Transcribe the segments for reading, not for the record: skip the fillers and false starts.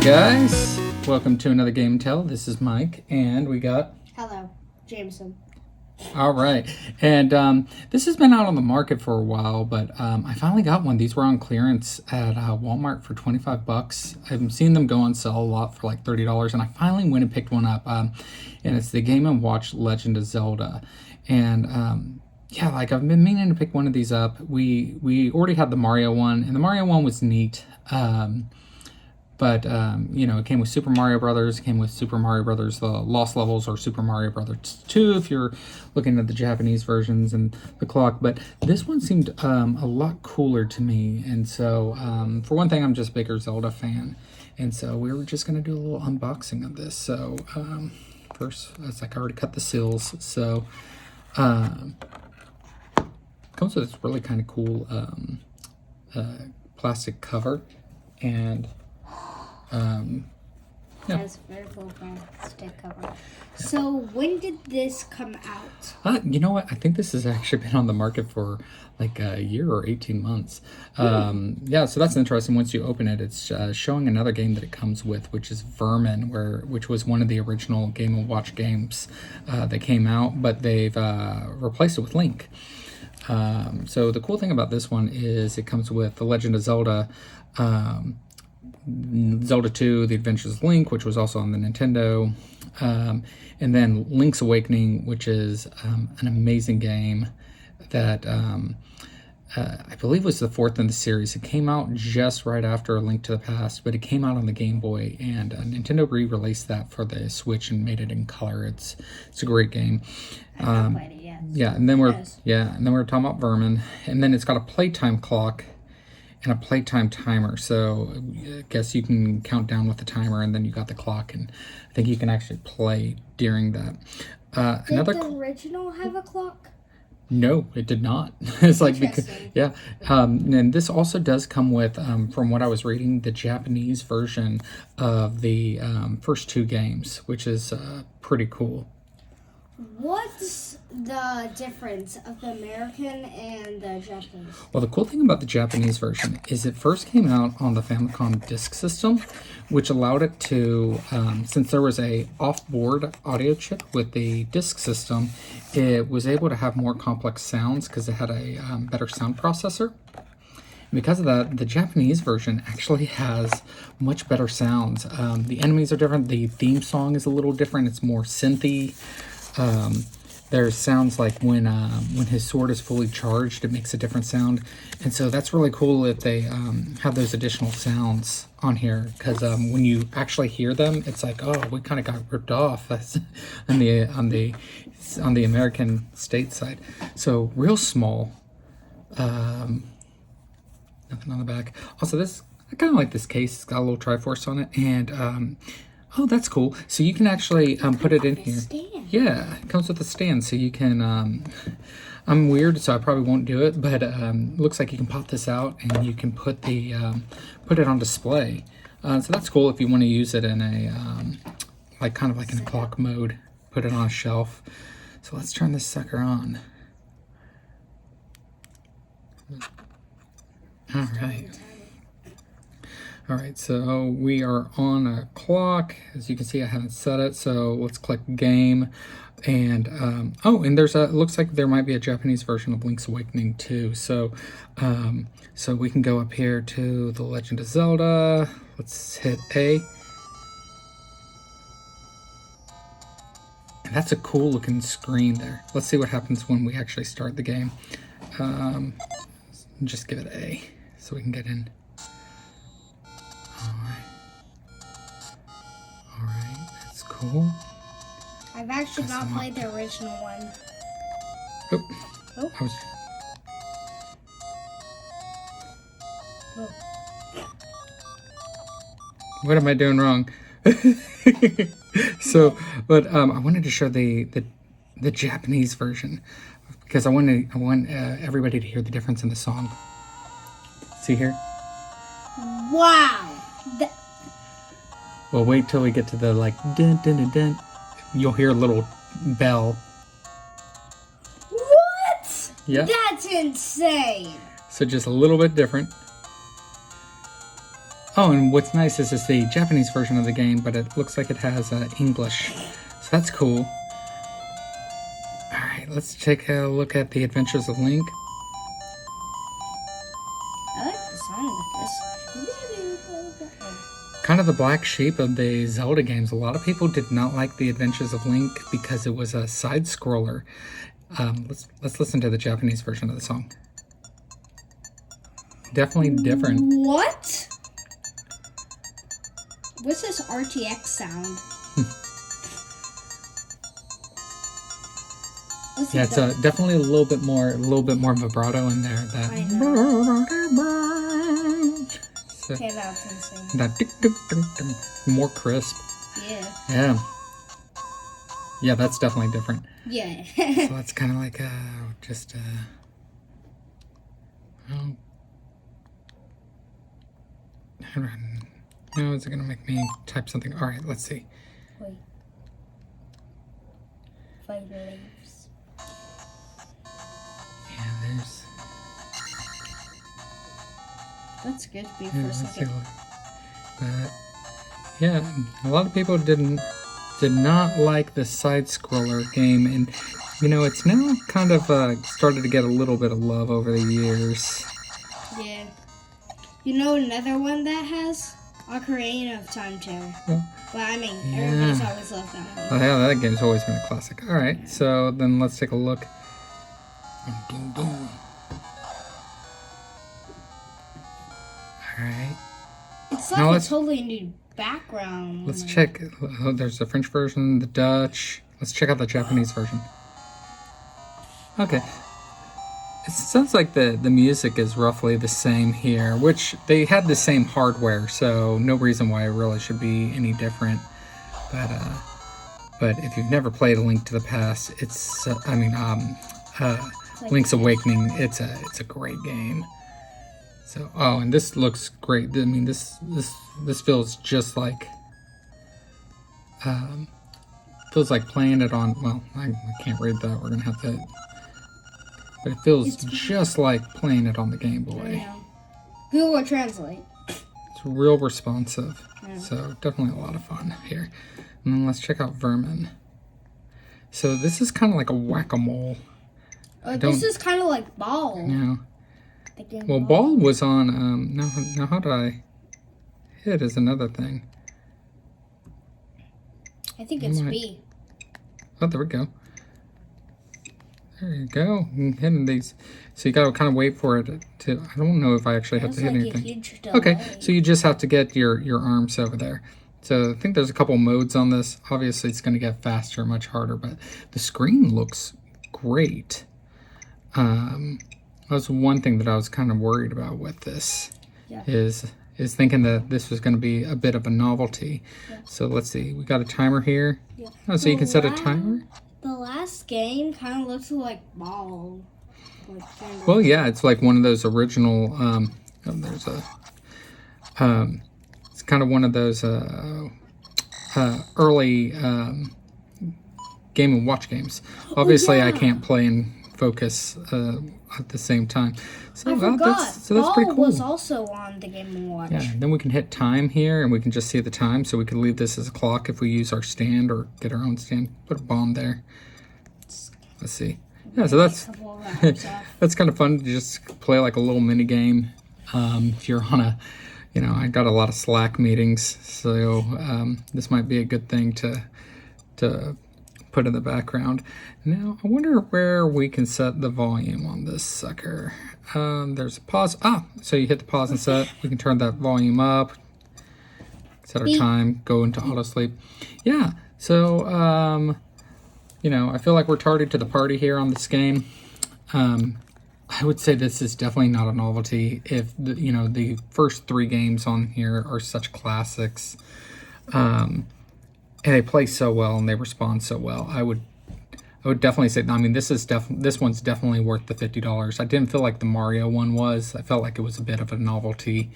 guys, welcome to another Game Tell. This is Mike, and we got... Hello, Jameson. All right, and this has been out on the market for a while, but I finally got one. These were on clearance at Walmart for $25. I've seen them go on sale a lot for like $30, and I finally went and picked one up, and it's the Game & Watch Legend of Zelda, and yeah, like I've been meaning to pick one of these up. We already had the Mario one, and the Mario one was neat. But you know, it came with Super Mario Brothers, it came with Super Mario Brothers The Lost Levels, or Super Mario Brothers 2 if you're looking at the Japanese versions, and the clock. But this one seemed a lot cooler to me, and so for one thing, I'm just a bigger Zelda fan, and so we were just going to do a little unboxing of this. So first, it's like I already cut the seals, so comes with this really kind of cool plastic cover, and yeah. That's very cool plastic cover. So when did this come out? You know what? I think this has actually been on the market for like a year or 18 months. Yeah, so that's interesting. Once you open it, it's showing another game that it comes with, which is Vermin, which was one of the original Game & Watch games that came out, but they've replaced it with Link. So the cool thing about this one is it comes with The Legend of Zelda, Zelda 2, The Adventures of Link, which was also on the Nintendo, and then Link's Awakening, which is an amazing game that I believe was the fourth in the series. It came out just right after A Link to the Past, but it came out on the Game Boy, and Nintendo re-released that for the Switch and made it in color. It's a great game. Yeah, and then we're talking about Vermin, and then it's got a playtime clock and a playtime timer. So I guess you can count down with the timer, and then you got the clock, and I think you can actually play during that. Did the original have a clock? No, it did not. It's like, because, yeah. And this also does come with, from what I was reading, the Japanese version of the first two games, which is pretty cool. What's the difference of the American and the Japanese? Well, the cool thing about the Japanese version is it first came out on the Famicom disk system, which allowed it to, since there was a off-board audio chip with the disk system, it was able to have more complex sounds because it had a better sound processor. And because of that, the Japanese version actually has much better sounds. The enemies are different. The theme song is a little different. It's more synthy. There's sounds like when his sword is fully charged, it makes a different sound, and so that's really cool that they have those additional sounds on here, because when you actually hear them, it's like, oh, we kind of got ripped off on the American state side. So real small, nothing on the back. Also, this, I kind of like this case. It's got a little Triforce on it, and oh, that's cool. So you can actually put it in here. Stand. Yeah, it comes with a stand, so you can, I'm weird, so I probably won't do it, but looks like you can pop this out, and you can put put it on display. So that's cool if you want to use it in a, kind of like in a clock mode, put it on a shelf. So let's turn this sucker on. All right. All right, so we are on a clock. As you can see, I haven't set it, so let's click game. And, oh, and there's it looks like there might be a Japanese version of Link's Awakening too. So, so we can go up here to The Legend of Zelda. Let's hit A. And that's a cool looking screen there. Let's see what happens when we actually start the game. Just give it A so we can get in. Alright, that's cool. I've actually not played the original one. Oh. What am I doing wrong? So, but I wanted to show the Japanese version, because I want everybody to hear the difference in the song. See here? Wow! Well, wait till we get to the dun dun dun dun. You'll hear a little bell. What? Yeah. That's insane. So just a little bit different. Oh, and what's nice is it's the Japanese version of the game, but it looks like it has English. So that's cool. Alright, let's take a look at the Adventures of Link. I like the song with this. Kind of the black sheep of the Zelda games. A lot of people did not like the Adventures of Link because it was a side-scroller. Let's listen to the Japanese version of the song. Definitely different. What? What's this RTX sound? Yeah, it's definitely a little bit more vibrato in there. That. I know. So, Okay, that's insane. that more crisp. Yeah. Yeah, that's definitely different. Yeah. So it's kind of like just oh. No, is it gonna make me type something? All right, let's see. Wait. 5 leaves. Yeah, there's. That's good to be Yeah, for a let's take second. a look. But yeah, a lot of people did not like the side scroller game, and you know it's now kind of started to get a little bit of love over the years. Yeah. You know another one that has Ocarina of Time too. Yeah. But I mean, Yeah. everybody's always loved that one. Oh yeah, that game's always been a classic. All right, so then let's take a look. Ding, ding. All right, It's Now like a let's- totally new background. let's check. Oh, there's the French version, the Dutch. Let's check out the Japanese version. Okay. It sounds like the music is roughly the same here, which they had the same hardware, so no reason why it really should be any different. But if you've never played A Link to the Past, it's Link's Awakening. It's a great game. So and this looks great. I mean this feels just like playing it on. Well, I can't read that. We're gonna have to. But it feels just like playing it on the Game Boy. Yeah. Google Translate. It's real responsive. Yeah. So definitely a lot of fun here. And then let's check out Vermin. So this is kind of like a whack-a-mole. This is kind of like Ball. Yeah. The game Well, Ball was on. Now how did I hit is another thing. I think it's Might- B. Oh, there we go. There you go. I'm hitting these. So you gotta kind of wait for it to. I don't know if I actually have That's to hit like a anything. huge delay. Okay, so you just have to get your arms over there. So I think there's a couple modes on this. Obviously, it's going to get faster, much harder, but the screen looks great. That was one thing that I was kind of worried about with this. Yeah. Is thinking that this was going to be a bit of a novelty. Yeah. So let's see. We got a timer here. Yeah. Oh, so you can set a Wow. timer? The last game kind of looks like Ball. Like, kind of. Well, yeah, it's like one of those original. There's a. It's kind of one of those early Game and Watch games. Obviously, I yeah. can't play and focus at the same time. So I forgot. that's Ball pretty cool. was also on the Game & Watch. Yeah, then we can hit time here, and we can just see the time. So we can leave this as a clock if we use our stand or get our own stand. Put a bomb there. Let's see. Yeah, so that's A couple of hours off. that's kind of fun to just play like a little mini game. If you're on a, I got a lot of Slack meetings, so this might be a good thing to put in the background. Now, I wonder where we can set the volume on this sucker. There's a pause. So you hit the pause and set. We can turn that volume up. Set our time. Go into auto sleep. Yeah. So I feel like we're tardy to the party here on this game. I would say this is definitely not a novelty. If the first 3 games on here are such classics, and they play so well and they respond so well, I would definitely say. I mean, this one's definitely worth the $50. I didn't feel like the Mario one was. I felt like it was a bit of a novelty,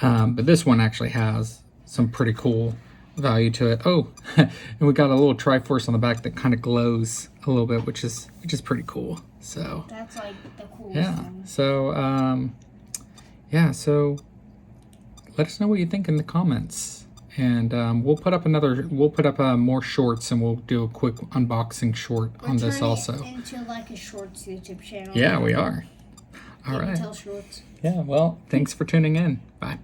but this one actually has some pretty cool value to it. Oh, and we got a little Triforce on the back that kind of glows a little bit, which is pretty cool. So That's like the coolest yeah. thing. So so let us know what you think in the comments. And we'll put up more shorts, and we'll do a quick unboxing short on this also. Into like a shorts YouTube channel. Yeah, we are. All right. Tell shorts. Yeah, well, thanks for tuning in. Bye.